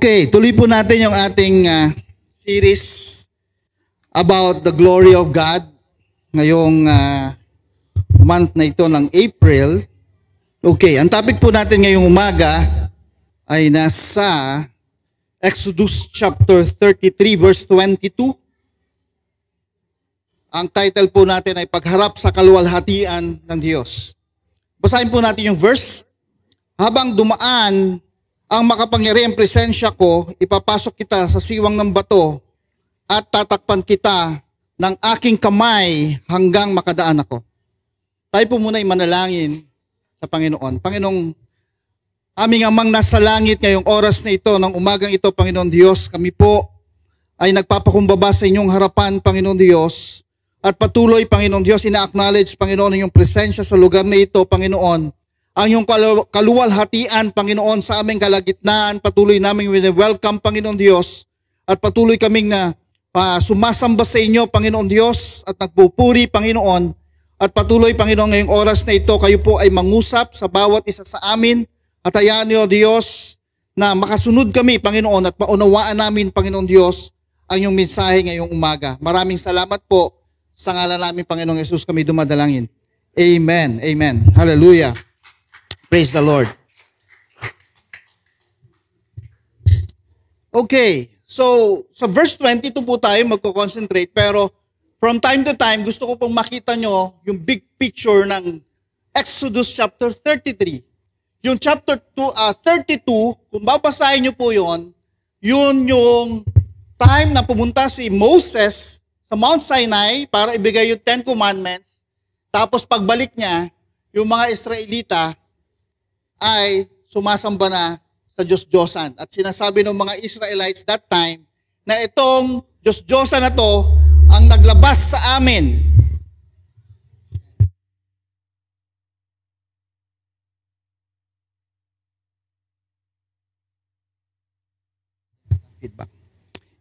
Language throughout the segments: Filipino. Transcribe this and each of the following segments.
Okay, tuloy po natin yung ating series about the glory of God ngayong month na ito ng April. Okay, ang topic po natin ngayong umaga ay nasa Exodus chapter 33 verse 22. Ang title po natin ay Pagharap sa Kaluwalhatian ng Diyos. Basahin po natin yung verse. Habang dumaan ang makapangyarihang presensya ko, ipapasok kita sa siwang ng bato at tatakpan kita ng aking kamay hanggang makadaan ako. Tayo po muna ay manalangin sa Panginoon. Panginoong aming amang nasa langit ngayong oras na ito, ng umagang ito, Panginoon Diyos, kami po ay nagpapakumbaba sa inyong harapan, Panginoon Diyos, at patuloy, Panginoon Diyos, ina-acknowledge, Panginoon, ang iyong presensya sa lugar na ito, Panginoon, ang iyong kaluwalhatian, Panginoon, sa aming kalagitnaan. Patuloy namin welcome, Panginoon Diyos, at patuloy kaming na sumasamba sa inyo, Panginoon Diyos, at nagpupuri, Panginoon, at patuloy, Panginoon, ngayong oras na ito, kayo po ay mangusap sa bawat isa sa amin, at hayaan niyo, Diyos, na makasunod kami, Panginoon, at maunawaan namin, Panginoon Diyos, ang iyong mensahe ngayong umaga. Maraming salamat po sa ngalan namin, Panginoong Yesus, kami dumadalangin. Amen. Amen. Hallelujah. Praise the Lord. Okay, so sa verse 22 po tayo magko-concentrate, pero from time to time, gusto ko pong makita nyo yung big picture ng Exodus chapter 33. Yung chapter 32, kung babasahin nyo po yun yung time na pumunta si Moses sa Mount Sinai para ibigay yung 10 Commandments. Tapos pagbalik niya, yung mga Israelita ay sumasamba na sa Diyos-Diyosan. At sinasabi ng mga Israelites that time na itong Diyos-Diyosan na to ang naglabas sa amin. Feedback.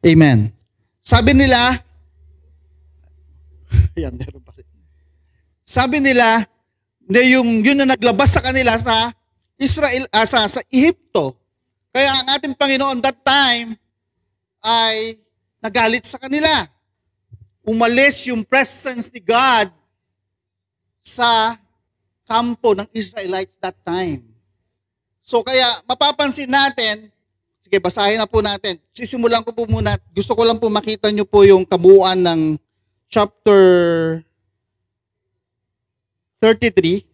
Amen. Sabi nila, yan, meron pa rin. Sabi nila, na yun na naglabas sa kanila sa Israel, sa Ehipto. Kaya ang ating Panginoon that time ay nagalit sa kanila. Umalis yung presence ni God sa kampo ng Israelites that time. So kaya mapapansin natin, sige basahin na po natin. Sisimulan ko po muna, gusto ko lang po makita nyo po yung kabuuan ng chapter 33.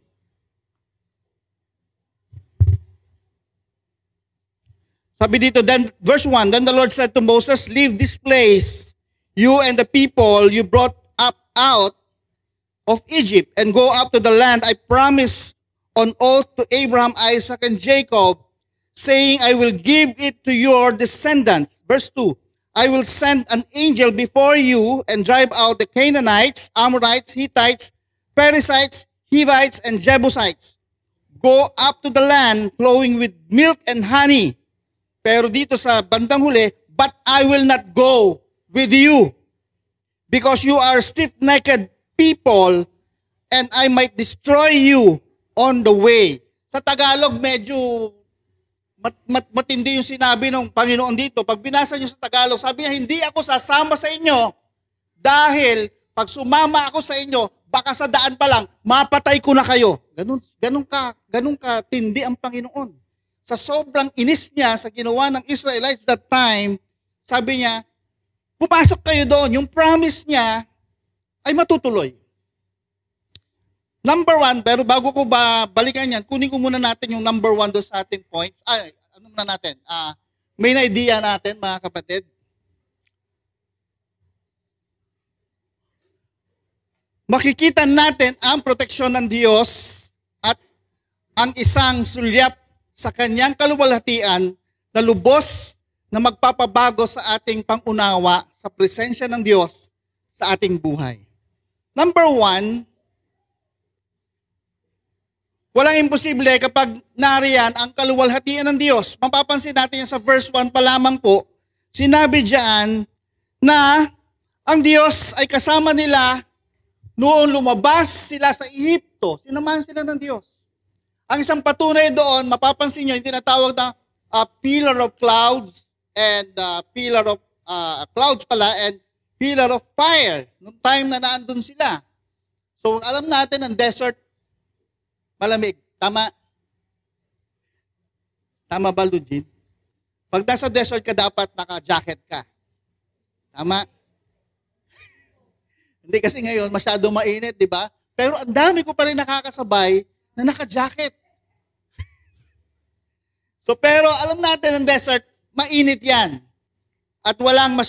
Sabi dito, then, verse 1, then the Lord said to Moses, leave this place, you and the people you brought up out of Egypt, and go up to the land I promised on oath to Abraham, Isaac, and Jacob, saying, I will give it to your descendants. Verse 2, I will send an angel before you and drive out the Canaanites, Amorites, Hittites, Perizzites, Hivites, and Jebusites. Go up to the land flowing with milk and honey. Pero dito sa bandang huli, but I will not go with you, because you are stiff-necked people, and I might destroy you on the way. Sa Tagalog, medyo matindi yung sinabi ng Panginoon dito. Pag binasa nyo sa Tagalog, sabi niya, hindi ako sasama sa inyo, dahil pag sumama ako sa inyo, baka sa daan pa lang, mapatay ko na kayo. Ganun ka tindi ang Panginoon. Sa sobrang inis niya sa ginawa ng Israelites that time, sabi niya, pumasok kayo doon. Yung promise niya ay matutuloy. Number 1, pero bago ko balikan yan, kunin ko muna natin yung number 1 doon sa ating points. Ano na natin? Main idea natin, mga kapatid. Makikita natin ang proteksyon ng Diyos at ang isang sulyap sa kanyang kaluwalhatian na lubos na magpapabago sa ating pangunawa sa presensya ng Diyos sa ating buhay. Number 1, walang imposible kapag nariyan ang kaluwalhatian ng Diyos. Mapapansin natin yan sa verse 1 pa lamang po. Sinabi diyan na ang Diyos ay kasama nila noon lumabas sila sa Ehipto. Sinamahan sila ng Diyos. Ang isang patunay doon, mapapansin nyo, yung tinatawag na pillar of clouds and pillar of clouds pala and pillar of fire nung time na naandun sila. So alam natin ang desert malamig. Tama? Tama ba, Lujin? Pag nasa desert ka, dapat naka-jacket ka. Tama? Hindi kasi ngayon, masyado mainit, di ba? Pero ang dami ko pa rin nakakasabay na naka-jacket. So, pero alam natin ang desert, mainit yan. At walang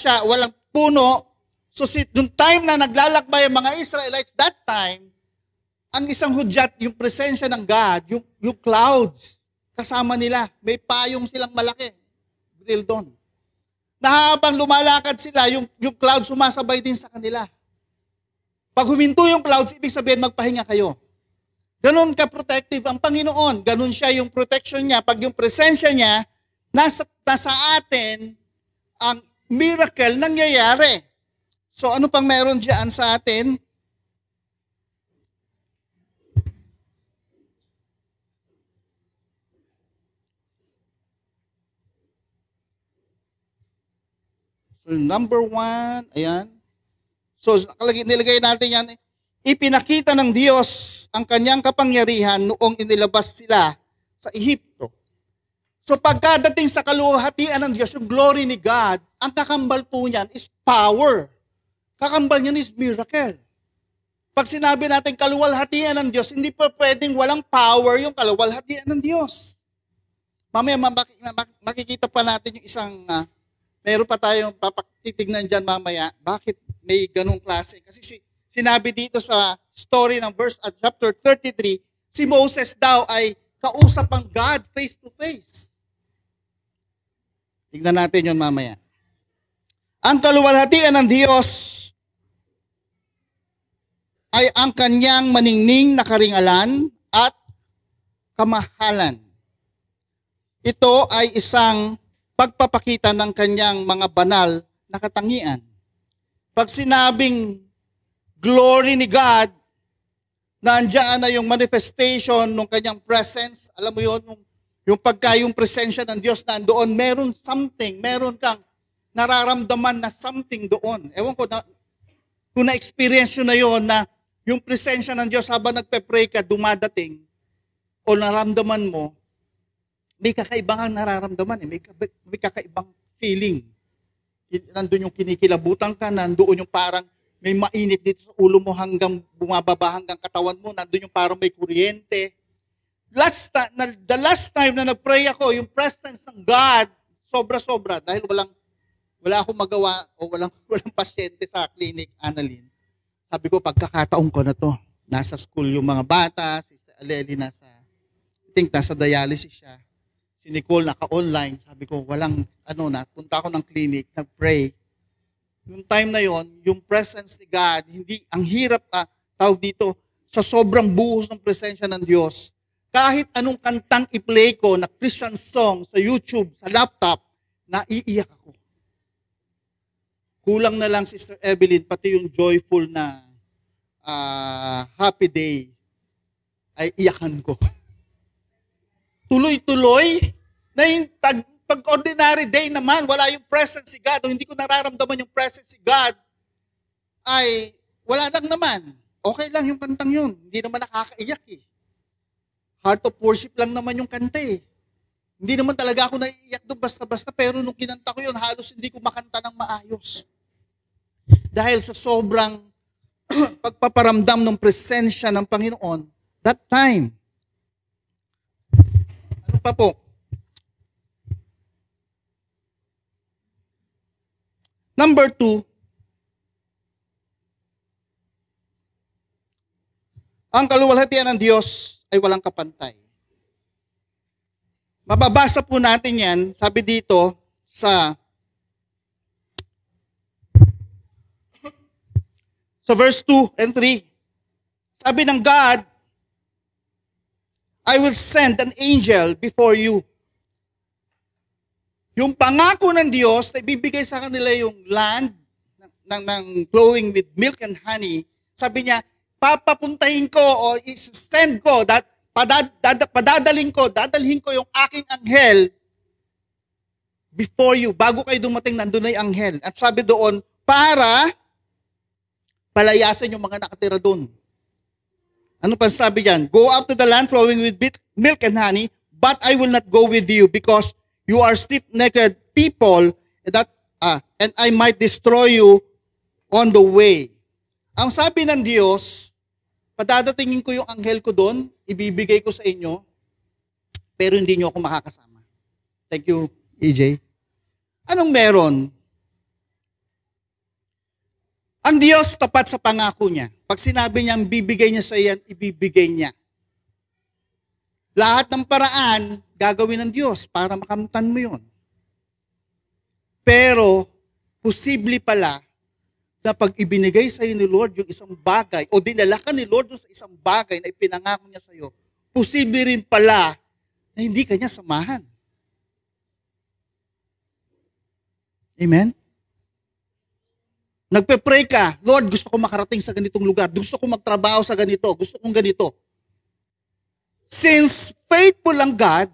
puno. So, nung time na naglalakbay ang mga Israelites, that time, ang isang hudyat, yung presensya ng God, yung clouds, kasama nila. May payong silang malaki. Grill doon. Na habang lumalakad sila, yung clouds sumasabay din sa kanila. Pag huminto yung clouds, ibig sabihin magpahinga kayo. Ganon ka-protective ang Panginoon. Ganon siya yung protection niya. Pag yung presensya niya, nasa atin, ang miracle nangyayari. So ano pang meron diyan sa atin? So, number 1, ayan. So, nilagay natin yan. Ipinakita ng Diyos ang kanyang kapangyarihan noong inilabas sila sa Ehipto. So, pagkadating sa kaluwalhatian ng Diyos, yung glory ni God, ang kakambal po niyan is power. Kakambal niyan is miracle. Pag sinabi natin kaluwalhatian ng Diyos, hindi pa pwedeng walang power yung kaluwalhatian ng Diyos. Mamaya makikita pa natin yung isang meron pa tayong papatitignan dyan mamaya, bakit may ganong klase. Kasi sinabi dito sa story ng verse at chapter 33, si Moses daw ay kausap ang God face to face. Tignan natin yun mamaya. Ang kaluwalhatian ng Diyos ay ang kanyang maningning na karingalan at kamahalan. Ito ay isang pagpapakita ng kanyang mga banal na katangian. Pag sinabing glory ni God, nandiyan na yung manifestation ng kanyang presence, alam mo yun, yung yung presensya ng Diyos nandoon, meron kang nararamdaman na something doon. Ewan ko, kung na-experience yun na yun, na yung presensya ng Diyos habang nagpe-pray ka, dumadating, o naramdaman mo, may kakaibang nararamdaman, may kakaibang feeling. Nandun yung kinikilabutan ka, nandoon yung parang may mainit dito sa ulo mo hanggang bumababa hanggang katawan mo, nandun yung parang may kuryente. The last time na nag-pray ako, yung presence ng God, sobra-sobra, dahil wala akong magawa o walang pasyente sa clinic, Annalyn. Sabi ko, pagkakataon ko na to, nasa school yung mga bata, si Aleli nasa dialysis siya. Si Nicole naka-online, sabi ko, punta ako ng clinic, nag-pray. Yung time na yon, yung presence ni God, ang hirap tawag dito, sa sobrang buhos ng presensya ng Diyos. Kahit anong kantang i-play ko na Christian song sa YouTube, sa laptop, naiiyak ako. Kulang na lang, Sister Evelyn, pati yung joyful na happy day, ay iyakan ko. Tuloy-tuloy, na yung pag ordinary day naman, wala yung presence si God, o hindi ko nararamdaman yung presence si God, ay wala lang naman. Okay lang yung kantang yun. Hindi naman nakakaiyak eh. Heart of worship lang naman yung kanta eh. Hindi naman talaga ako naiiyak doon basta-basta, pero nung kinanta ko yun, halos hindi ko makanta ng maayos. Dahil sa sobrang pagpaparamdam ng presensya ng Panginoon, that time. Ano pa po? Number 2, ang kaluwalhatian ng Diyos ay walang kapantay. Mababasa po natin yan, sabi dito sa verse 2 and 3. Sabi ng God, I will send an angel before you. Yung pangako ng Diyos na ibibigay sa kanila yung land ng flowing with milk and honey, sabi niya, papapuntahin ko o i-send ko, dadalhin ko yung aking anghel before you. Bago kayo dumating, nandun na yung anghel. At sabi doon, para palayasan yung mga nakatira doon. Ano pa sabi diyan? Go up to the land flowing with milk and honey, but I will not go with you because you are stiff-necked people and I might destroy you on the way. Ang sabi ng Diyos, padadatingin ko yung anghel ko doon, ibibigay ko sa inyo, pero hindi nyo ako makakasama. Thank you, EJ. Anong meron? Ang Diyos tapat sa pangako niya. Pag sinabi niyang bibigay niya sa iyan, ibibigay niya. Lahat ng paraan, gagawin ng Diyos para makamtan mo yun. Pero, posible pala na pag ibinigay sa iyo ni Lord yung isang bagay, o dinala ka ni Lord sa isang bagay na ipinangako niya sa iyo, posible rin pala na hindi ka niya samahan. Amen? Nagpe-pray ka, Lord, gusto ko makarating sa ganitong lugar, gusto ko magtrabaho sa ganito, gusto kong ganito. Since faithful ang God,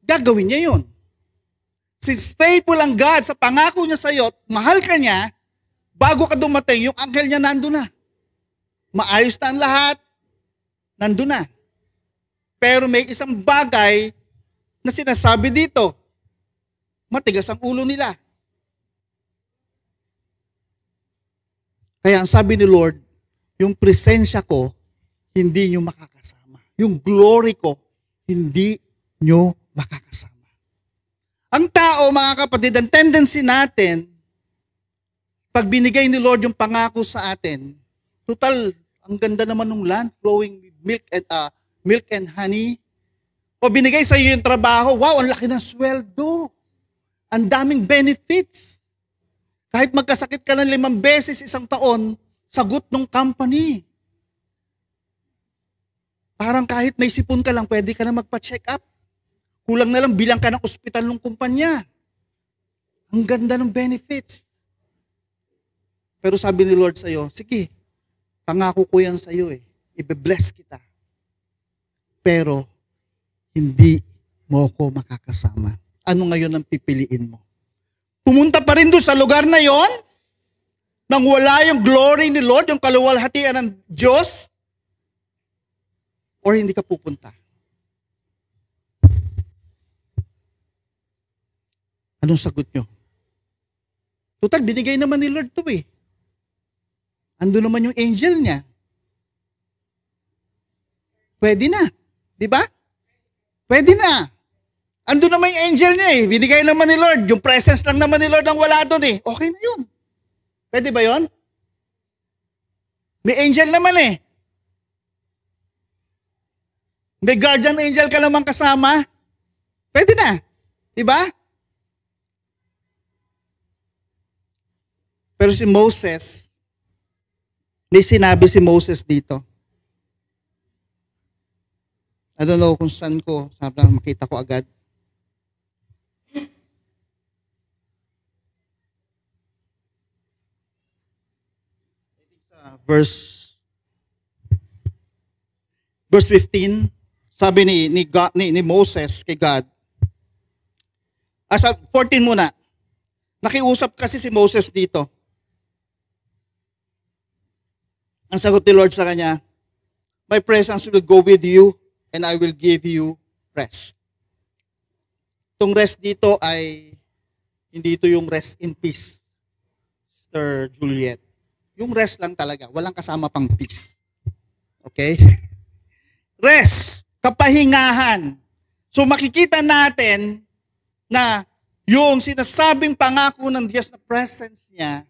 gagawin niya yun. Since faithful ang God sa pangako niya sa iyo, mahal ka niya, bago ka dumating, yung anghel niya nandun na. Maayos na ang lahat, nandun na. Pero may isang bagay na sinasabi dito, matigas ang ulo nila. Kaya ang sabi ni Lord, yung presensya ko, hindi nyo makakasama. Yung glory ko, hindi nyo makakasama. Ang tao, mga kapatid, ang tendency natin, pag binigay ni Lord yung pangako sa atin, total, ang ganda naman ng land, flowing with milk and honey. O binigay sa iyo yung trabaho, wow, ang laki ng sweldo. Ang daming benefits. Kahit magkasakit ka ng 5 beses isang taon, sagot ng company. Parang kahit may sipon ka lang, pwede ka na magpa-check up. Kulang na lang bilang ka ng ospital ng kumpanya. Ang ganda ng benefits. Pero sabi ni Lord sa iyo, sige, pangako ko yan sa iyo eh. Ibe-bless kita. Pero, hindi mo ko makakasama. Ano ngayon ang pipiliin mo? Pumunta pa rin doon sa lugar na yon, nang wala yung glory ni Lord, yung kaluwalhatian ng Diyos, or hindi ka pupunta? Anong sagot nyo? Total, binigay naman ni Lord to eh. Ando naman yung angel niya. Pwede na. Di ba? Pwede na. Ando naman yung angel niya eh. Binigay naman ni Lord. Yung presence lang naman ni Lord ang wala doon eh. Okay na yun. Pwede ba yun? May angel naman eh. May guardian angel ka naman kasama. Pwede na. Di ba? Pero si Moses, may sinabi si Moses dito. I don't know kung saan ko, sabi lang makita ko agad. Verse 15, sabi ni Moses kay God. 14 muna. Nakiusap kasi si Moses dito. Ang sagot ni Lord sa kanya, my presence will go with you and I will give you rest. Itong rest dito ay hindi ito yung rest in peace, Sister Juliet. Yung rest lang talaga, walang kasama pang peace. Okay? Rest, kapahingahan. So makikita natin na yung sinasabing pangako ng Diyos na presence niya,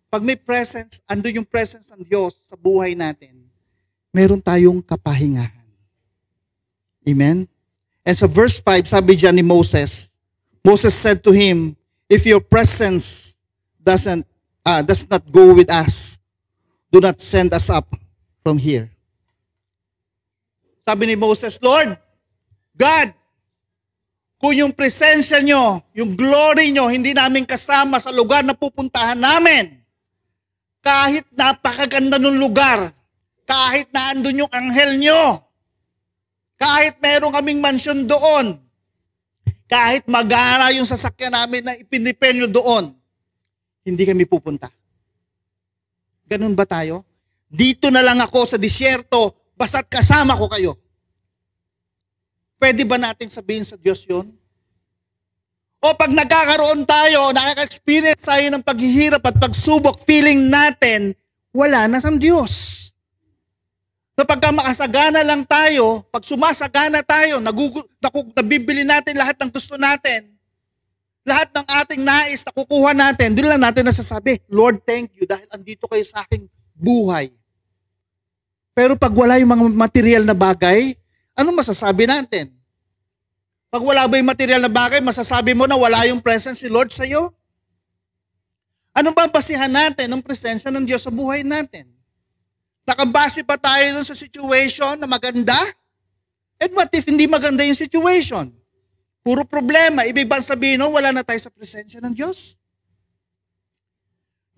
pag may presence, andun yung presence ng Diyos sa buhay natin, meron tayong kapahingahan. Amen? And sa verse 5, sabi dyan ni Moses said to him, if your presence does not go with us, do not send us up from here. Sabi ni Moses, Lord, God, kung yung presensya nyo, yung glory nyo, hindi namin kasama sa lugar na pupuntahan namin, kahit napakaganda ng lugar, kahit na andun yung anghel nyo, kahit meron kaming mansyon doon, Kahit magara yung sasakyan namin na ipinipenyo doon, hindi kami pupunta. Ganun ba tayo? Dito na lang ako sa disyerto, basta't kasama ko kayo. Pwede ba natin sabihin sa Diyos yun? O pag nagkakaroon tayo, nakaka-experience tayo ng paghihirap at pagsubok, feeling natin, wala na sa Diyos. Kapag makasagana lang tayo, pag sumasagana tayo, nabibili natin lahat ng gusto natin, lahat ng ating nais na kukuha natin, doon lang natin nasasabi, Lord, thank you dahil andito kayo sa aking buhay. Pero pag wala yung mga material na bagay, anong masasabi natin? Pag wala ba yung material na bagay, masasabi mo na wala yung presence ni Lord sa iyo? Anong ba basihan natin ng presensya ng Diyos sa buhay natin? Nakabase pa tayo dun sa situation na maganda? And what if hindi maganda yung situation? Puro problema. Ibig bang sabihin nun, wala na tayo sa presensya ng Diyos?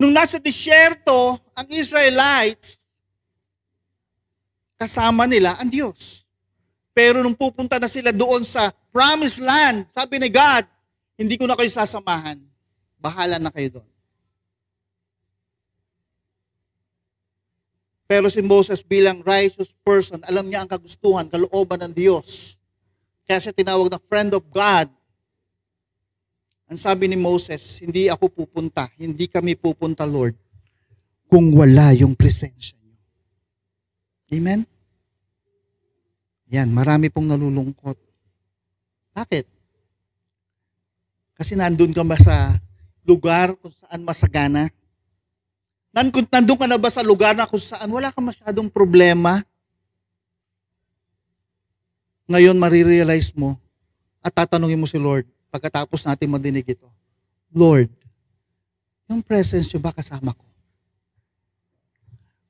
Nung nasa disyerto, ang Israelites, kasama nila ang Diyos. Pero nung pupunta na sila doon sa promised land, sabi ni God, hindi ko na kayo sasamahan. Bahala na kayo doon. Pero si Moses bilang righteous person, alam niya ang kagustuhan, kalooban ng Diyos. Kaya siya tinawag na friend of God. Ang sabi ni Moses, hindi ako pupunta, hindi kami pupunta, Lord, kung wala yung presensya niyo. Amen? Yan, marami pong nalulungkot. Bakit? Kasi nandun ka ba sa lugar kung saan masagana? Nandun ka na ba sa lugar na kung saan wala ka masyadong problema? Ngayon, marirealize mo at tatanungin mo si Lord pagkatapos natin madinig ito. Lord, yung presence niyo ba kasama ko?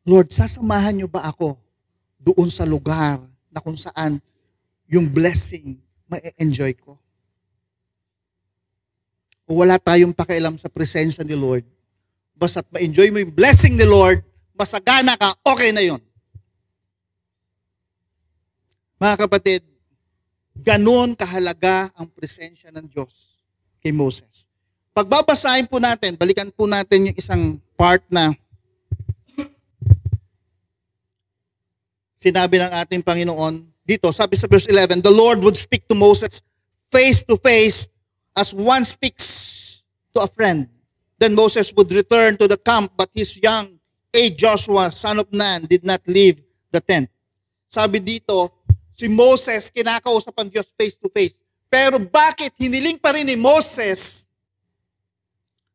Lord, sasamahan niyo ba ako doon sa lugar na kung saan yung blessing ma-enjoy ko? O wala tayong pakialam sa presensya ni Lord? Basta't ma-enjoy mo yung blessing ni Lord, masagana ka, okay na yun. Mga kapatid, ganun kahalaga ang presensya ng Diyos kay Moses. Pagbabasahin po natin, balikan po natin yung isang part na sinabi ng ating Panginoon dito. Sabi sa verse 11, the Lord would speak to Moses face to face as one speaks to a friend. Then Moses would return to the camp, but his young age Joshua, son of Nun, did not leave the tent. Sabi dito, si Moses kinakausap ang Diyos face to face. Pero bakit hiniling pa rin ni Moses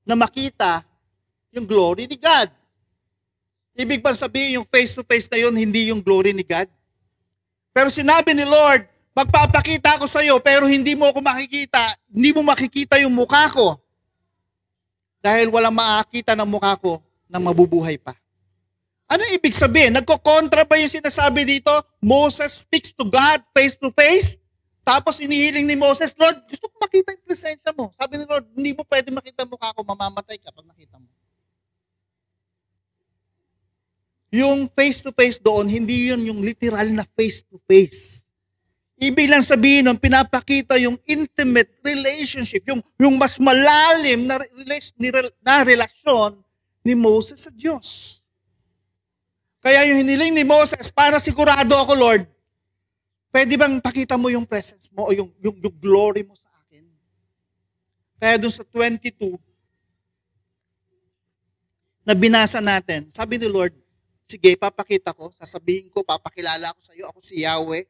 na makita yung glory ni God? Ibig bang sabihin yung face to face na yun, hindi yung glory ni God? Pero sinabi ni Lord, magpapakita ako sa iyo, pero hindi mo makikita yung mukha ko. Dahil walang makakita ng mukha ko na mabubuhay pa. Ano ibig sabihin? Nagko-kontra ba yung sinasabi dito? Moses speaks to God face to face. Tapos inihiling ni Moses, Lord, gusto ko makita yung presensya mo. Sabi ni Lord, hindi mo pwede makita ang mukha ko, mamamatay ka pag nakita mo. Yung face to face doon, hindi yun yung literal na face to face. Ibig lang sabihin nun, pinapakita yung intimate relationship, yung mas malalim na relasyon ni Moses sa Diyos. Kaya yung hiniling ni Moses, para sigurado ako, Lord, pwede bang pakita mo yung presence mo o yung glory mo sa akin? Kaya dun sa 22, na binasa natin, sabi ni Lord, sige, papakita ko, sasabihin ko, papakilala ko sa iyo, ako si Yahweh,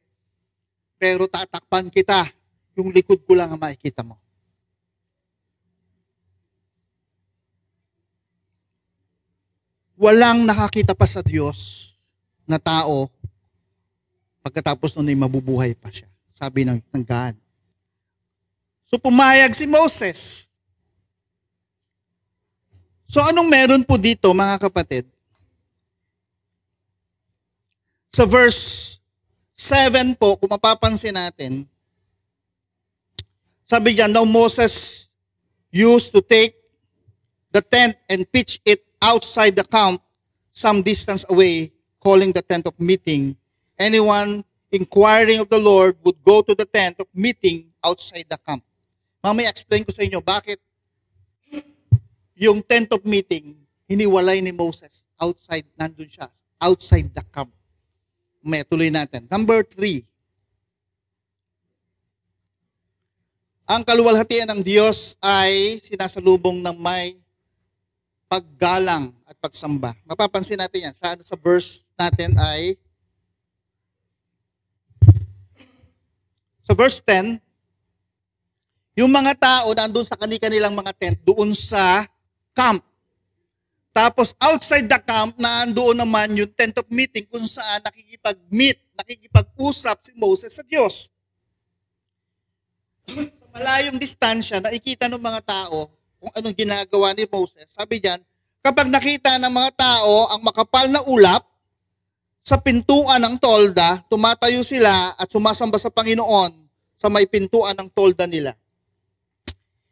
pero tatakpan kita, yung likod ko lang ang makikita mo. Walang nakakita pa sa Diyos na tao pagkatapos nun ay mabubuhay pa siya. Sabi ng God. So pumayag si Moses. So anong meron po dito, mga kapatid? Sa verse 7 po, kung mapapansin natin, sabi diyan, now Moses used to take the tent and pitch it outside the camp some distance away, calling the tent of meeting. Anyone inquiring of the Lord would go to the tent of meeting outside the camp. Mamaya explain ko sa inyo bakit yung tent of meeting, hiniwalay ni Moses outside, nandun siya, outside the camp. May tuloy natin. Number 3. Ang kaluwalhatian ng Diyos ay sinasalubong ng may paggalang at pagsamba. Mapapansin natin yan. Sa verse natin ay, sa verse 10, yung mga tao nandun sa kanilang mga tent, doon sa camp. Tapos outside the camp, nandoon naman yung tent of meeting kung saan nakikipag-meet, nakikipag-usap si Moses sa Diyos. Sa malayong distansya, nakikita ng mga tao kung anong ginagawa ni Moses. Sabi diyan, kapag nakita ng mga tao ang makapal na ulap sa pintuan ng tolda, tumatayo sila at sumasamba sa Panginoon sa may pintuan ng tolda nila.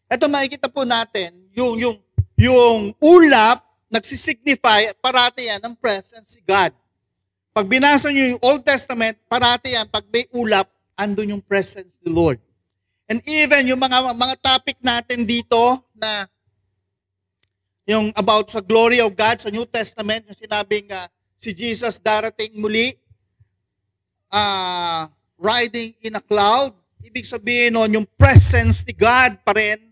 Ito makikita po natin, yung ulap, nagsisignify, parati yan, ng presence si God. Pag binasa nyo yung Old Testament, parati yan, pag may ulap, andun yung presence ni Lord. And even yung mga topic natin dito, na yung about sa glory of God sa New Testament, yung sinabing si Jesus darating muli, riding in a cloud, ibig sabihin nun, yung presence ni God pa rin,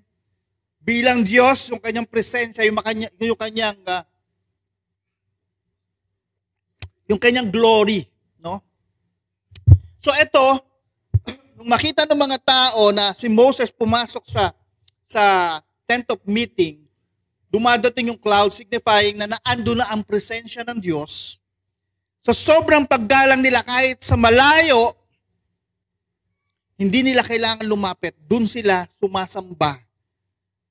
bilang Diyos, yung kanyang presensya, yung kanyang glory, no? So ito, nung makita ng mga tao na si Moses pumasok sa tent of meeting, dumadating yung cloud signifying na naando na ang presensya ng Diyos. Sa sobrang paggalang nila kahit sa malayo, hindi nila kailangan lumapit, dun sila sumasamba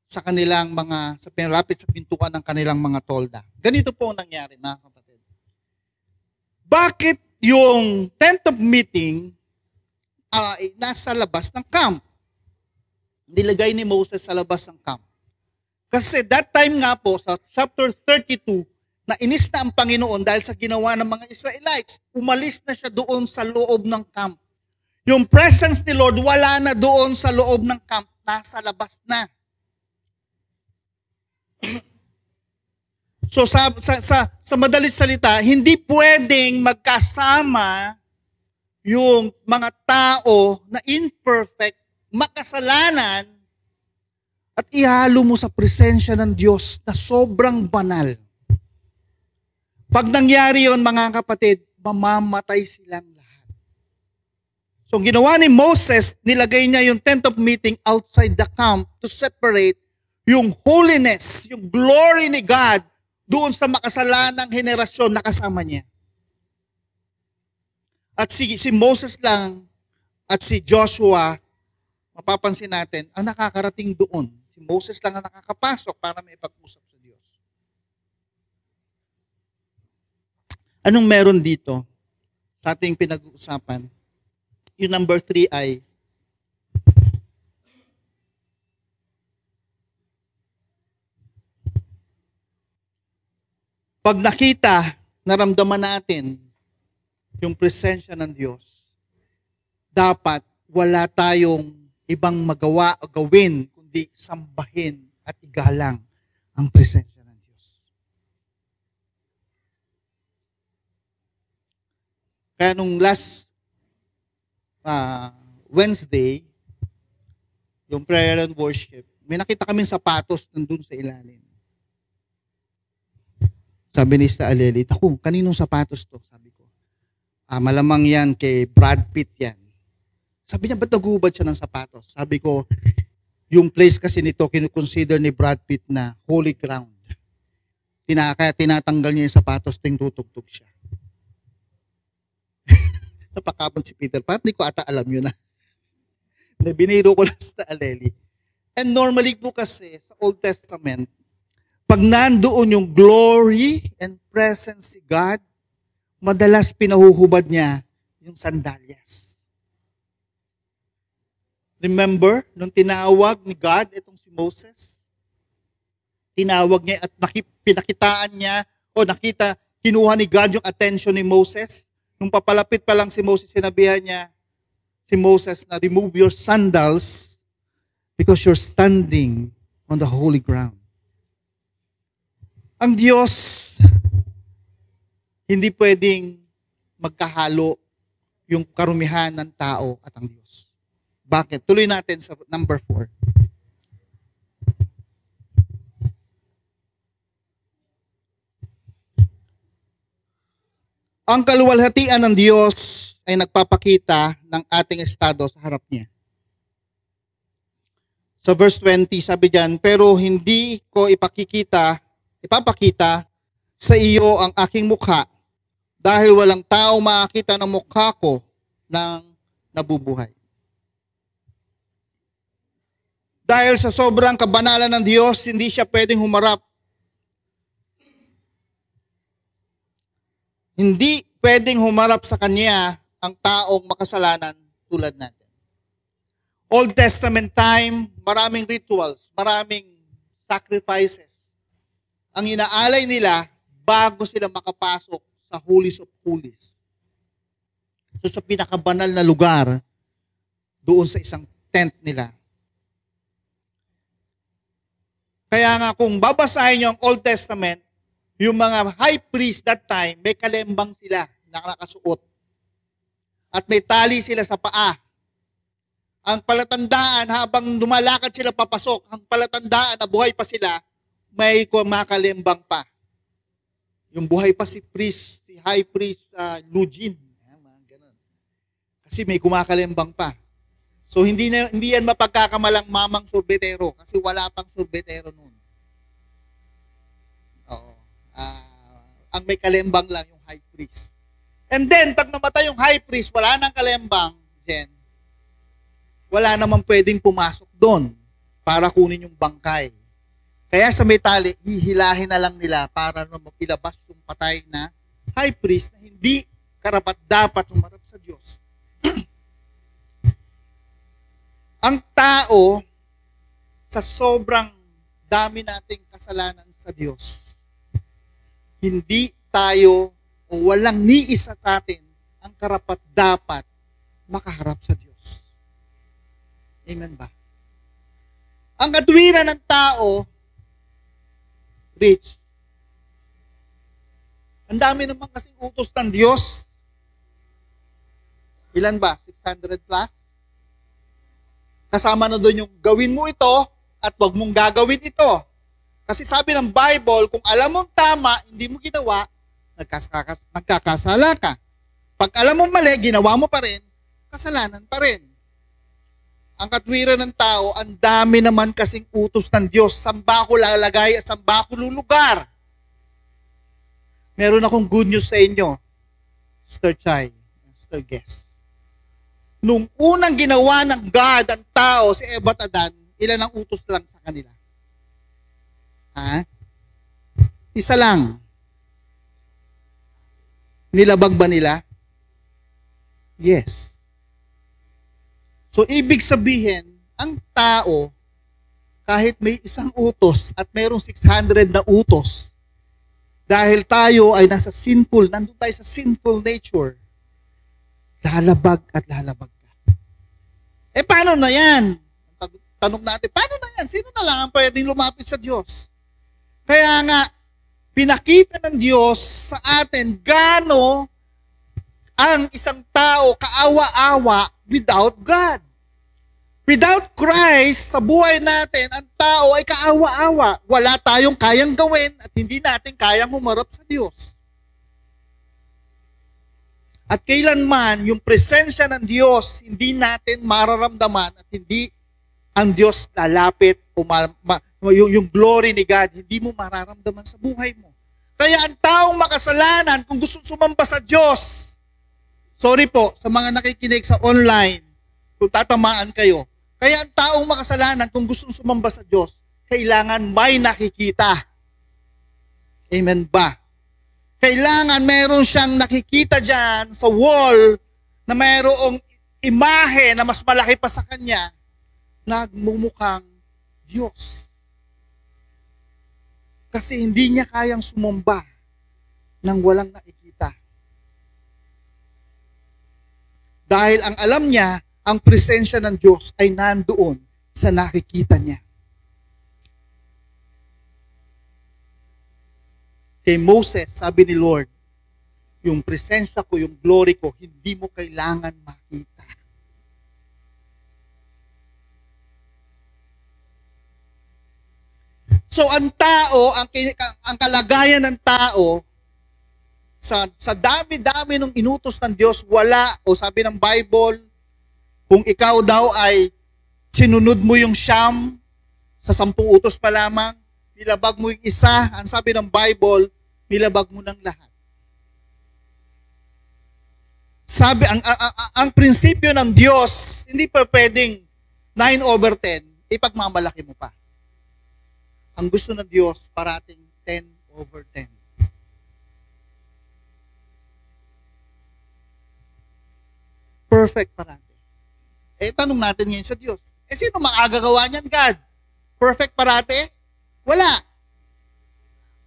sa kanilang sa pinalapit sa pintuan ng kanilang mga tolda. Ganito po ang nangyari, mga kapatid. Bakit yung tent of meeting nasa labas ng camp? Nilagay ni Moses sa labas ng camp. Kasi that time nga po, sa chapter 32, na inis na ang Panginoon dahil sa ginawa ng mga Israelites, umalis na siya doon sa loob ng camp. Yung presence ni Lord, wala na doon sa loob ng camp, nasa labas na. So sa madalit salita, hindi pwedeng magkasama yung mga tao na imperfect, makasalanan, at ihalo mo sa presensya ng Diyos na sobrang banal. Pag nangyari yon, mga kapatid, mamamatay silang lahat. So ginawa ni Moses, nilagay niya yung tent of meeting outside the camp to separate yung holiness, yung glory ni God doon sa makasalanang henerasyon na kasama niya. At si Moses lang at si Joshua, mapapansin natin, ang nakakarating doon. Si Moses lang ang nakakapasok para may pag-usap sa Diyos. Anong meron dito sa ating pinag-uusapan? Yung number 3 ay, pag nakita, naramdaman natin yung presensya ng Diyos, dapat wala tayong ibang magawa o gawin, kundi sambahin at igalang ang presensya ng Diyos. Kaya nung last Wednesday, yung prayer and worship, may nakita kaming sapatos nandun sa ilalim. Sabi ni Sister Aleli, "Ako, kaninong sapatos to?" Sabi ko, malamang yan kay Brad Pitt yan. Sabi niya, ba't nagubad siya ng sapatos? Sabi ko, yung place kasi nito, kinukonsider ni Brad Pitt na holy ground. Kaya tinatanggal niya yung sapatos, ting tutugtog siya. Napakabang si Peter, parang hindi ko ata alam yun na. Biniro ko lang sa Aleli. And normally po kasi, sa Old Testament, pag nandoon yung glory and presence si God, madalas pinahuhubad niya yung sandalyas. Remember, nung tinawag ni God itong si Moses, tinawag niya at pinakitaan niya, kinuha ni God yung attention ni Moses. Nung papalapit pa lang si Moses, sinabihan niya si Moses na remove your sandals because you're standing on the holy ground. Ang Diyos, hindi pwedeng magkahalo yung karumihan ng tao at ang Diyos. Bakit? Tuloy natin sa number 4. Ang kaluwalhatian ng Diyos ay nagpapakita ng ating estado sa harap niya. Sa verse 20, sabi diyan, pero hindi ko ipapakita sa iyo ang aking mukha dahil walang tao makakita ng mukha ko nang nabubuhay. Dahil sa sobrang kabanalan ng Diyos, hindi siya pwedeng humarap. Hindi pwedeng humarap sa Kanya ang taong makasalanan tulad natin. Old Testament time, maraming rituals, maraming sacrifices. Ang inaalay nila bago sila makapasok sa Holies of Holies. So sa pinakabanal na lugar, doon sa isang tent nila. Kaya nga kung babasahin nyo ang Old Testament, yung mga high priest that time, may kalembang sila na nakasuot. At may tali sila sa paa. Ang palatandaan, habang lumalakad sila papasok, ang palatandaan na buhay pa sila, may kumakalembang pa. Yung buhay pa si high priest Lugin. Ganun. Kasi may kumakalembang pa. So hindi yan mapagkakamalang mamang sorbetero kasi wala pang sorbetero noon. Oo. Ang may kalembang lang yung high priest. And then, pag namatay yung high priest, wala nang kalembang, then, wala namang pwedeng pumasok doon para kunin yung bangkay. Kaya sa may tali, hihilahin na lang nila para ilabas yung patay na high priest na hindi karapat-dapat humarap sa Diyos. Ang tao, sa sobrang dami nating kasalanan sa Diyos, hindi tayo o walang niisa sa atin ang karapat-dapat makaharap sa Diyos. Amen ba? Ang katwiran ng tao, Rich, ang dami naman kasing utos ng Diyos. Ilan ba? 600 plus? Kasama na doon yung gawin mo ito at wag mong gagawin ito. Kasi sabi ng Bible, kung alam mong tama, hindi mo ginawa, nagkakasala ka. Pag alam mong mali, ginawa mo pa rin, kasalanan pa rin. Ang katwiran ng tao, ang dami naman kasing utos ng Diyos. Saan ba ako lalagay at saan ba ako lulugar? Meron akong good news sa inyo, Mr. Chai, Mr. Guest. Nung unang ginawa ng God ang tao, si Eva at Adan, ilan ang utos lang sa kanila? Isa lang. Nilabag ba nila? Yes. So, ibig sabihin, ang tao, kahit may isang utos at mayroong 600 na utos, dahil tayo ay nasa sinful, nandun tayo sa sinful nature, lalabag at lalabag ka. Paano na yan? Tanong natin, paano na yan? Sino na lang ang pwedeng lumapit sa Diyos? Kaya nga, pinakita ng Diyos sa atin gaano ang isang tao kaawa-awa without God. Without Christ, sa buhay natin, ang tao ay kaawa-awa. Wala tayong kayang gawin at hindi natin kayang humarap sa Diyos. At kailanman, yung presensya ng Diyos, hindi natin mararamdaman at hindi ang Diyos lalapit o yung glory ni God, hindi mo mararamdaman sa buhay mo. Kaya ang taong makasalanan, kung gusto sumamba sa Diyos, sorry po, sa mga nakikinig sa online, kung tatamaan kayo, kaya ang taong makasalanan, kung gusto sumamba sa Diyos, kailangan may nakikita. Amen ba? Kailangan meron siyang nakikita dyan sa wall na mayroong imahe na mas malaki pa sa kanya, nagmumukhang Diyos. Kasi hindi niya kayang sumamba nang walang nakikita. Dahil ang alam niya, ang presensya ng Diyos ay nandoon sa nakikita niya. Kay Moses, sabi ni Lord, yung presensya ko, yung glory ko, hindi mo kailangan makita. So ang tao, ang kalagayan ng tao, sa dami-dami ng inutos ng Diyos, wala, o sabi ng Bible, kung ikaw daw ay sinunod mo yung siyam, sa 10 utos pa lamang, nilabag mo yung isa, ang sabi ng Bible, nilabag mo ng lahat. Sabi, ang prinsipyo ng Diyos, hindi pa pwedeng 9/10, ipagmamalaki mo pa. Ang gusto ng Diyos, parating 10/10. Perfect parati. Tanong natin ngayon sa Diyos, sino makagagawa niyan, God? Perfect parati? Wala.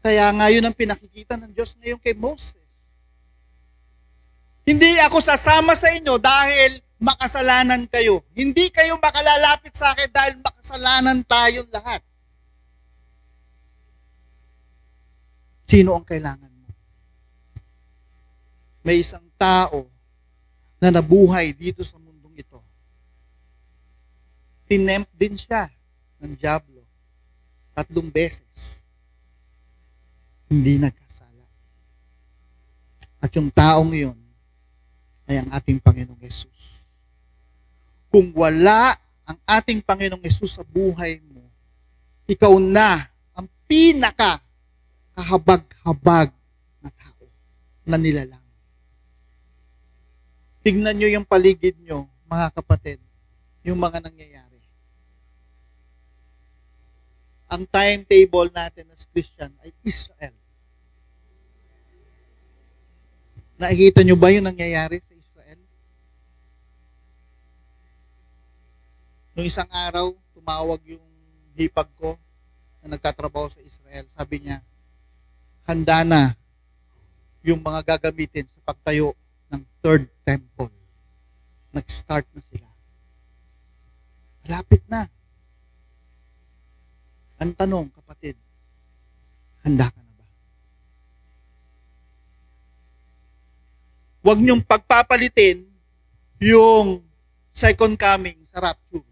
Kaya nga yun ang pinakikita ng Diyos ngayon kay Moses. Hindi ako sasama sa inyo dahil makasalanan kayo. Hindi kayo makalalapit sa akin dahil makasalanan tayong lahat. Sino ang kailangan mo? May isang tao na nabuhay dito sa mundong ito. Tinempt din siya ng dyablo 3 beses. Hindi nagkasala. At yung taong yun ay ang ating Panginoong Yesus. Kung wala ang ating Panginoong Yesus sa buhay mo, ikaw na ang kahabag-habag na tao na nilalang. Tignan nyo yung paligid nyo, mga kapatid, yung mga nangyayari. Ang timetable natin as Christian ay Israel. Nakikita nyo ba yung nangyayari sa Israel? Noong isang araw, tumawag yung hipag ko na nagtatrabaho sa Israel. Sabi niya, handa na yung mga gagamitin sa pagtayo ng 3rd temple. Nag-start na sila. Malapit na. Ang tanong, kapatid, handa ka na ba? Huwag niyong pagpapalitin yung second coming sa rapture.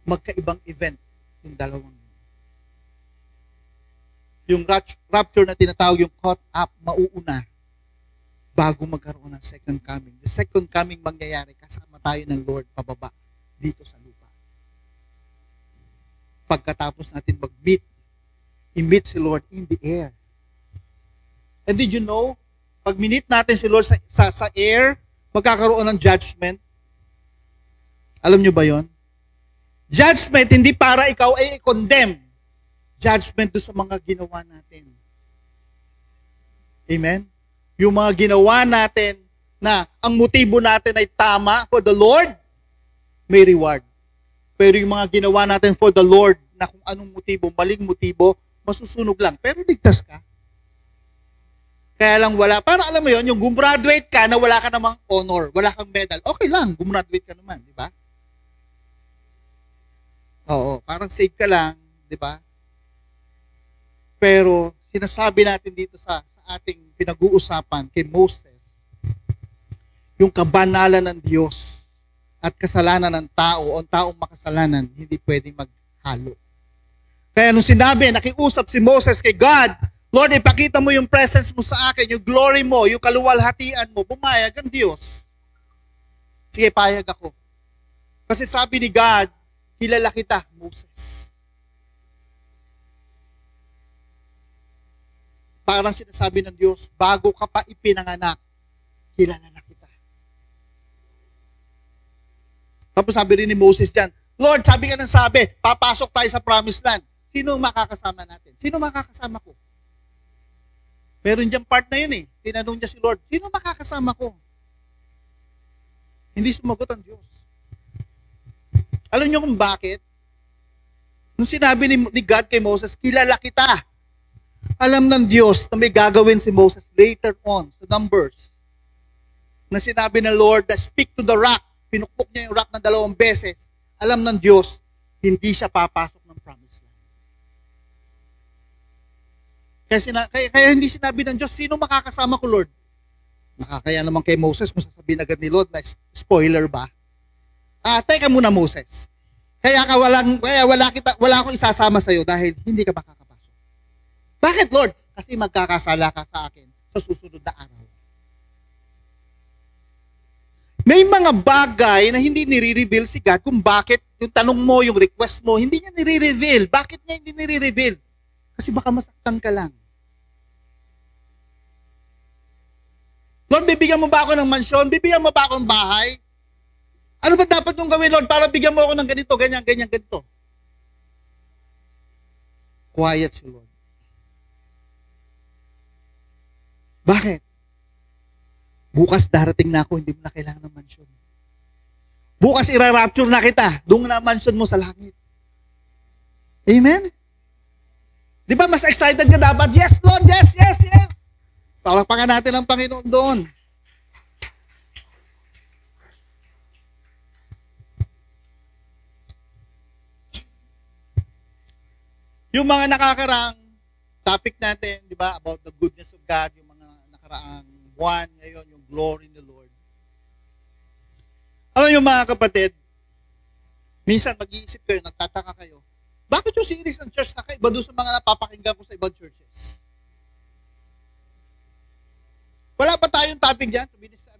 Magkaibang event yung dalawang. Yung rapture na tinatawag yung caught up, mauuna bago magkaroon ng second coming. The second coming mangyayari, kasama tayo ng Lord pababa dito sa lupa. Pagkatapos natin mag-meet, i-meet si Lord in the air. And did you know, pag minit natin si Lord sa air, magkakaroon ng judgment. Alam nyo ba yon? Judgment, hindi para ikaw ay i-condemn. Judgment doon sa mga ginawa natin. Amen? Yung mga ginawa natin na ang motibo natin ay tama for the Lord, may reward. Pero yung mga ginawa natin for the Lord na kung anong motibo, maling motibo, masusunog lang. Pero ligtas ka. Kaya lang wala. Para alam mo yon, yung gumraduate ka na wala ka namang honor, wala kang medal, okay lang, gumraduate ka naman, di ba? Oo, parang save ka lang, di ba? Pero sinasabi natin dito sa ating pinag-uusapan kay Moses, yung kabanalan ng Diyos at kasalanan ng tao o taong makasalanan, hindi pwedeng maghalo. Kaya nung sinabi, nakiusap si Moses kay God, Lord, ipakita mo yung presence mo sa akin, yung glory mo, yung kaluwalhatian mo, pumayag ang Diyos. Sige, payag ako. Kasi sabi ni God, kilala kita, Moses. Parang sinasabi ng Diyos, bago ka pa ipinanganak, kilala na kita. Tapos sabi rin ni Moses dyan, Lord, sabi ka ng sabi, papasok tayo sa promised land. Sino makakasama natin? Sino makakasama ko? Meron dyan part na yun eh. Tinanong niya si Lord, sino makakasama ko? Hindi sumagot ang Diyos. Alam niyo kung bakit? Nung sinabi ni God kay Moses, kilala kita. Alam ng Diyos na may gagawin si Moses later on sa Numbers. Na sinabi ng Lord na speak to the rock. Pinukpok niya yung rock na 2 beses. alam ng Diyos, hindi siya papasok ng promised land. Kaya hindi sinabi ng Diyos, sino makakasama ko, Lord? Nakakaya naman kay Moses kung sasabihin agad ni Lord na spoiler ba? Teka muna, Moses. Kaya wala akong isasama sa iyo dahil hindi ka makakapasok. Bakit, Lord? Kasi magkakasala ka sa akin sa susunod na araw. May mga bagay na hindi nire-reveal si God kung bakit yung tanong mo, yung request mo, hindi niya nire-reveal. Bakit niya hindi nire-reveal? Kasi baka masaktan ka lang. Lord, bibigyan mo ba ako ng mansyon? Bibigyan mo ba ako ng bahay? Ano ba dapat nung gawin, Lord, para bigyan mo ako ng ganito, ganyan, ganito? Quiet si Lord. Bakit? Bukas darating na ako, hindi mo na kailangan ng mansyon. Bukas ira-rapture na kita, doon na mansyon mo sa langit. Amen? Di ba mas excited ka dapat? Yes, Lord, yes, yes, yes. Palakpakan natin ang Panginoon doon. Yung mga nakakaraang topic natin, di ba, about the goodness of God, yung mga nakaraang buwan ngayon, yung glory ni Lord. Alam yung mga kapatid, minsan mag-iisip kayo, nagtataka kayo, bakit yung series ng church kakaiba doon sa mga napapakinggan ko sa ibang churches? Wala pa tayong topic dyan,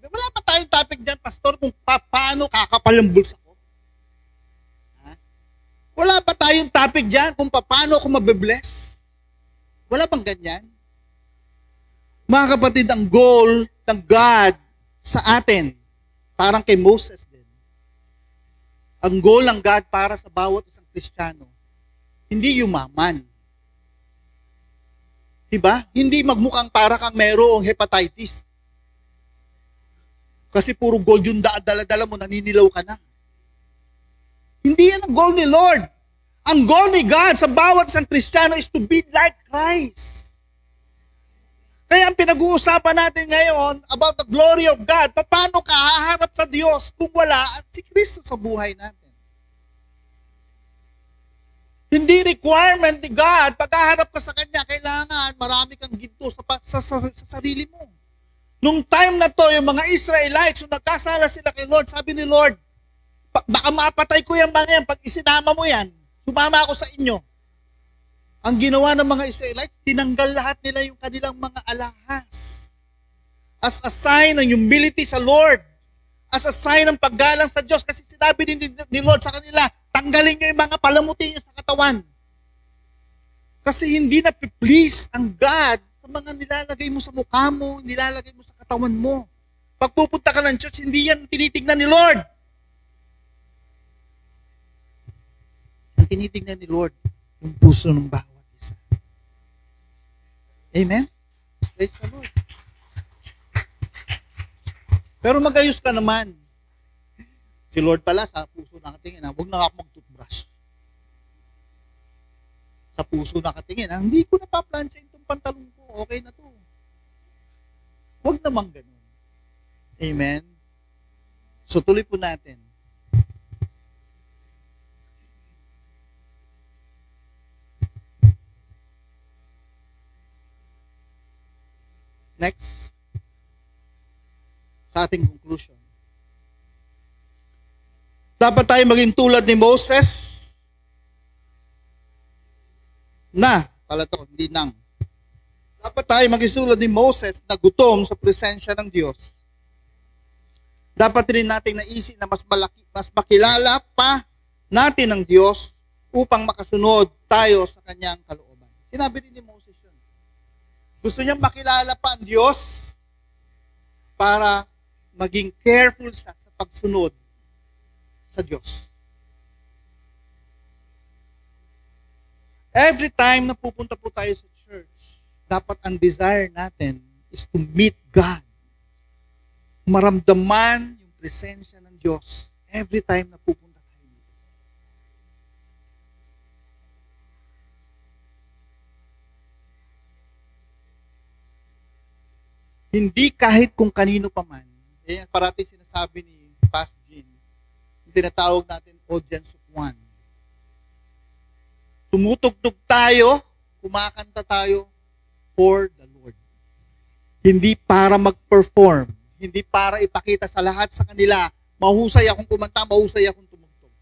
wala pa tayong topic dyan, pastor, kung paano kakapal ang bulsa ko. Wala pa tayong topic dyan kung paano ako mabe-bless. Wala bang ganyan? Mga kapatid, ang goal ng God sa atin, parang kay Moses din, ang goal ng God para sa bawat isang Kristiyano, hindi yumaman. Diba? Hindi magmukhang para kang mayroong hepatitis. Kasi puro gold yung dala-dala mo, naninilaw ka na. Hindi yan ang goal ni Lord. Ang goal ni God sa bawat isang Kristiyano is to be like Christ. Kaya ang pinag-uusapan natin ngayon about the glory of God, paano ka haharap sa Diyos kung wala si Kristo sa buhay natin. Hindi requirement ni God, paghaharap ka sa Kanya, kailangan marami kang ginto sa sarili mo. Nung time na to, yung mga Israelites, nung nagkasala sila kay Lord, sabi ni Lord, baka mapatay ko yung mga yan pag isinama mo yan. Sumama ako sa inyo. Ang ginawa ng mga Israelites, tinanggal lahat nila yung kanilang mga alahas. As a sign ng humility sa Lord. As a sign ng paggalang sa Diyos. Kasi sinabi ni Lord sa kanila, tanggalin nyo yung mga palamuti nyo sa katawan. Kasi hindi na please ang God sa mga nilalagay mo sa mukha mo, nilalagay mo sa katawan mo. Pag pupunta ka ng church, hindi yan tinitignan ni Lord. Ang tinitignan ni Lord, yung puso ng bawat isa. Amen? Praise the Lord. Pero magayos ka naman. Si Lord pala sa puso nakatingin, huwag na ako mag-toothbrush. Sa puso nakatingin, hindi ko napaplansya itong pantalon ko, okay na to. Huwag naman ganun. Amen? So tuloy po natin. Next, sa ating conclusion. Dapat tayo maging tulad ni Moses hindi nang. Dapat tayo maging tulad ni Moses na gutom sa presensya ng Diyos. Dapat rin nating naisip na mas makilala pa natin ang Diyos upang makasunod tayo sa kanyang kalooban. Sinabi rin ni Moses yun. Gusto niyang makilala pa ang Diyos para maging careful sa pagsunod sa Diyos. Every time na pupunta po tayo sa church, dapat ang desire natin is to meet God. Maramdaman yung presensya ng Diyos every time na pupunta tayo dito. Hindi kahit kung kanino pa man. Parati sinasabi ni Pastor Jean, yung tinatawag natin audience of one. Tumutugtog tayo, kumakanta tayo for the Lord. Hindi para mag-perform, hindi para ipakita sa lahat sa kanila, mahusay akong kumanta, mahusay akong tumugtog.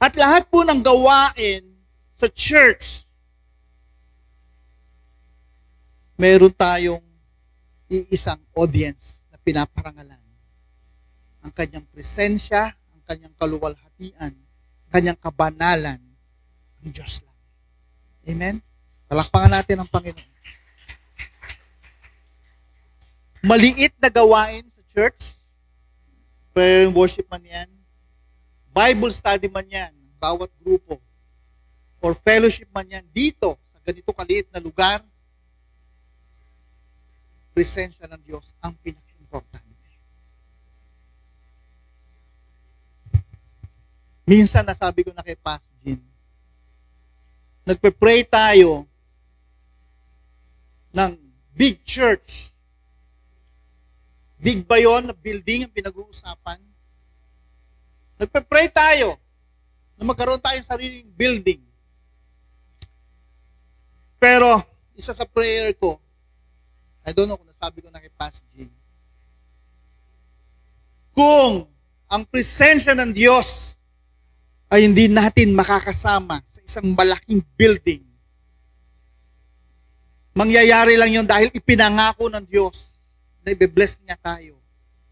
At lahat po ng gawain sa church, meron tayong iisang audience na pinaparangalan. Ang kanyang presensya, ang kanyang kaluwalhatian, ang kanyang kabanalan, ang Diyos lang. Amen? Palakpakan natin ang Panginoon. Maliit na gawain sa church, prayer and worship man yan, Bible study man yan, bawat grupo, or fellowship man yan, dito, sa ganito kaliit na lugar, presensya ng Diyos ang pinaka-importante. Minsan nasabi ko na kay Pastor Jean, nagpe-pray tayo ng big church. Big ba yun na building ang pinag-uusapan? Nagpe-pray tayo na magkaroon tayong sariling building. Pero, isa sa prayer ko, I don't know kung nasabi ko na kay Pastor Jean, kung ang presensya ng Diyos ay hindi natin makakasama sa isang malaking building, mangyayari lang yun dahil ipinangako ng Diyos na i-bless niya tayo.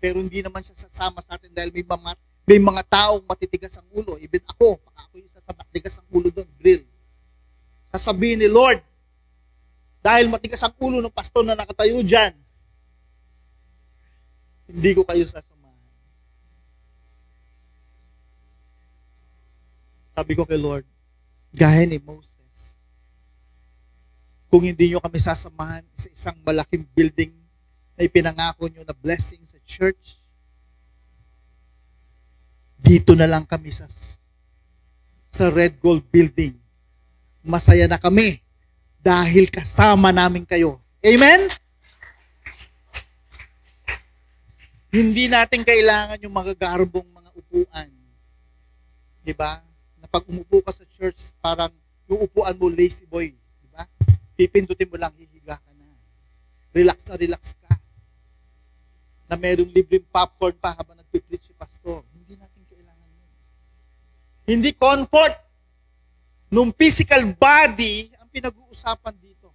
Pero hindi naman siya sasama sa atin dahil may mga taong matitigas ang ulo. Even ako, baka ako isa sa matigas ang ulo doon, grill. Sasabihin ni Lord, dahil matigas ang ulo ng pastor na nakatayo dyan, hindi ko kayo sasamahan. Sabi ko kay Lord, gaya ni Moses, kung hindi nyo kami sasamahan sa isang malaking building na ipinangako nyo na blessing sa church, dito na lang kami sa Red Gold Building. Masaya na kami dahil kasama namin kayo. Amen? Hindi natin kailangan yung magagarbong mga upuan. Diba? Na pag umupo ka sa church, parang yung upuan mo lazy boy. Diba? Pipindutin mo lang, hihiga ka na. Relax na relax ka. Na merong libreng popcorn pa habang nagpipreach si pastor. Hindi natin kailangan yun. Hindi comfort nung physical body ang pinag-uusapan dito.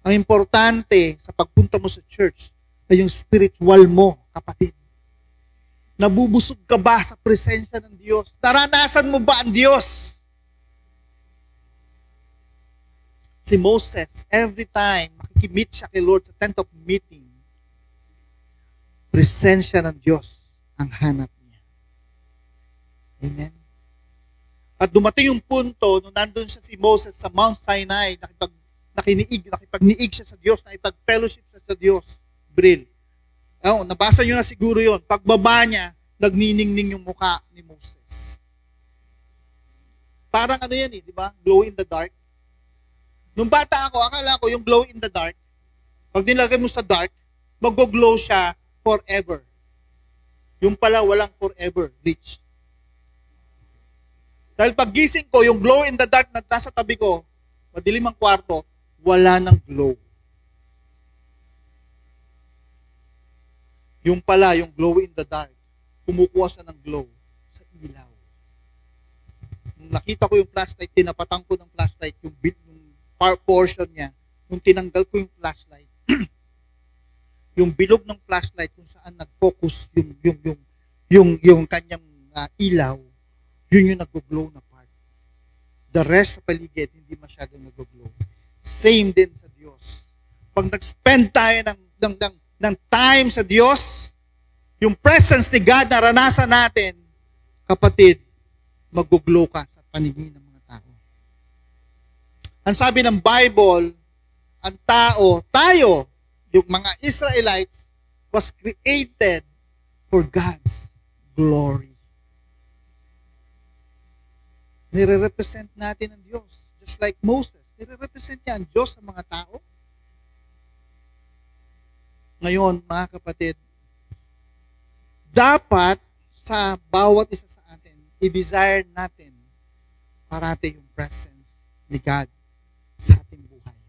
Ang importante sa pagpunta mo sa church ay yung spiritual mo, kapatid. Nabubusog ka ba sa presensya ng Diyos? Naranasan mo ba ang Diyos? Si Moses, every time makikimit siya kay Lord sa tent of meeting, presensya ng Diyos ang hanap niya. Amen? At dumating yung punto, nung nandun siya si Moses sa Mount Sinai, nakipagniig siya sa Diyos, nakipag-fellowship siya sa Diyos. Bril. Nabasa nyo na siguro yon. Pagbaba niya, nagniningning yung mukha ni Moses. Parang ano yan di ba? Glow in the dark. Nung bata ako, akala ko yung glow in the dark, pag nilagay mo sa dark, mag-glow siya forever. Yung pala, walang forever, Rich. Dahil pag gising ko, yung glow in the dark na nasa tabi ko, madilim ang kwarto, wala nang glow. Yung pala, yung glow in the dark, kumukuha siya ng glow sa ilaw. Nung nakita ko yung flashlight, tinapatan ko ng flashlight, yung bit, yung portion niya, nung tinanggal ko yung flashlight, yung bilog ng flashlight kung saan nag-focus yung kanyang ilaw, yun yung nag-glow na part. The rest sa paligid, hindi masyadong nag-glow. Same din sa Diyos. Pag nag-spend tayo ng time sa Diyos, yung presence ni God na ranasan natin, kapatid, mag-glow ka sa paningin ng mga tao. Ang sabi ng Bible, ang tao, tayo, yung mga Israelites, was created for God's glory. Nire-represent natin ang Diyos. Just like Moses, nire-represent niya ang Diyos sa mga tao. Ngayon, mga kapatid, dapat sa bawat isa sa atin, i-desire natin parati yung presence ni God sa ating buhay.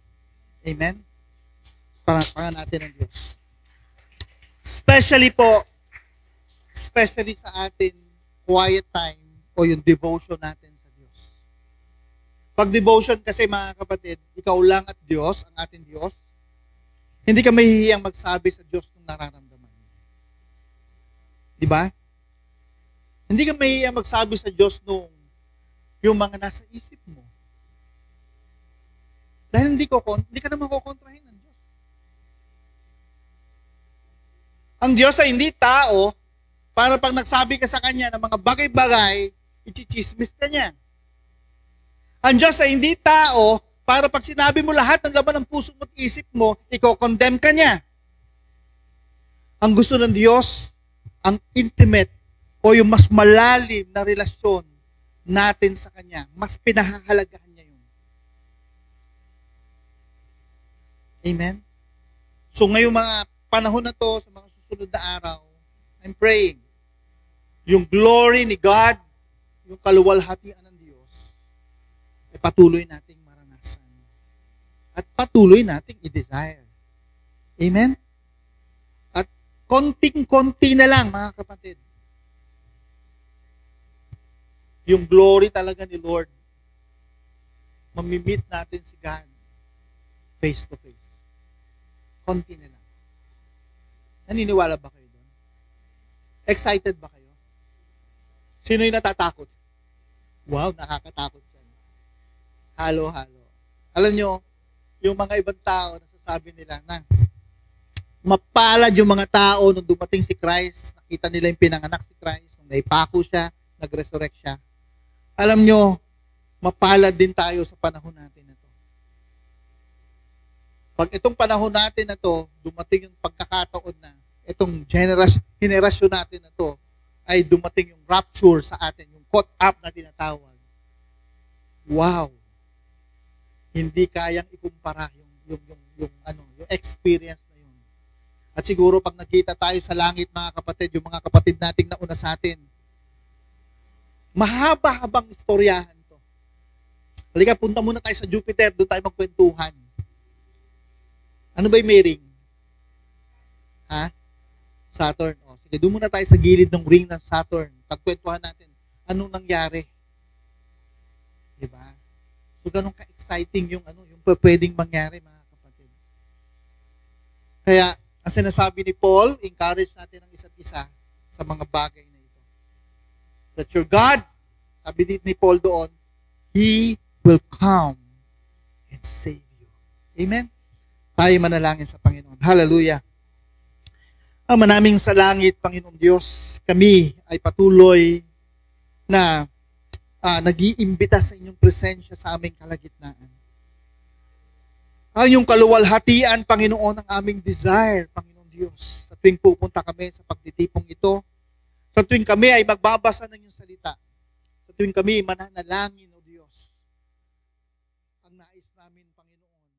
Amen? Parapangan natin ang Diyos. Especially sa atin, quiet time o yung devotion natin sa Diyos. Pag devotion kasi mga kapatid, ikaw lang at Diyos, ang ating Diyos, hindi ka mahihiyang magsabi sa Diyos ng nararamdaman. Di ba? Hindi ka mahihiyang magsabi sa Diyos nung yung mga nasa isip mo. Dahil hindi ka naman kukontrahin ng Diyos. Ang Diyos ay hindi tao para pag nagsabi ka sa Kanya ng mga bagay-bagay, ichichismis ka niya. Ang Diyos ay hindi tao para pag sinabi mo lahat ng laman ng puso mo at isip mo, iko-condemn ka niya. Ang gusto ng Diyos, ang intimate o yung mas malalim na relasyon natin sa Kanya. Mas pinahahalagahan niya yun. Amen? So ngayong mga panahon na to, sa mga susunod na araw, I'm praying, yung glory ni God, yung kaluwalhatian ng Diyos, ay patuloy nating maranasan. At patuloy nating i-desire. Amen? At konting-konti na lang, mga kapatid, yung glory talaga ni Lord, mamimit natin si God face to face. Konti na lang. Naniniwala ba kayo doon? Excited ba kayo? Sino yung natatakot? Wow, nakakatakot yan. Halo-halo. Alam nyo, yung mga ibang tao, nasasabi nila na mapalad yung mga tao nung dumating si Christ, nakita nila yung pinanganak si Christ, nung naipako siya, nag-resurrect siya. Alam nyo, mapalad din tayo sa panahon natin na to. Pag itong panahon natin na to, dumating yung pagkakataon na itong generasyon natin na to, ay dumating yung rapture sa atin, yung caught up na tinatawag. Wow! Hindi kayang ikumpara yung experience na yun. At siguro pag nakita tayo sa langit, mga kapatid, yung mga kapatid nating nauna sa atin, mahaba-habang istoryahan to. Halika, punta muna tayo sa Jupiter, doon tayo magkwentuhan. Ano ba yung may ring? Ha? Saturn. O, sige, doon muna tayo sa gilid ng ring ng Saturn. Pagkwentuhan natin, anong nangyari? Diba? So, ganun ka-exciting yung pwedeng mangyari, mga kapatid. Kaya, ang sinasabi ni Paul, encourage natin ang isa't isa sa mga bagay na ito. That your God, sabi ni Paul doon, He will come and save you. Amen? Tayo manalangin sa Panginoon. Hallelujah. Ama naming sa langit, Panginoon Diyos, kami ay patuloy na nag-iimbita sa inyong presensya sa aming kalagitnaan. Ang inyong kaluwalhatian, Panginoon, ang aming desire, Panginoon Diyos, sa tuwing pupunta kami sa pagtitipong ito, sa tuwing kami ay magbabasa ng iyong salita, sa tuwing kami mananalangin, O Diyos, ang nais namin, Panginoon,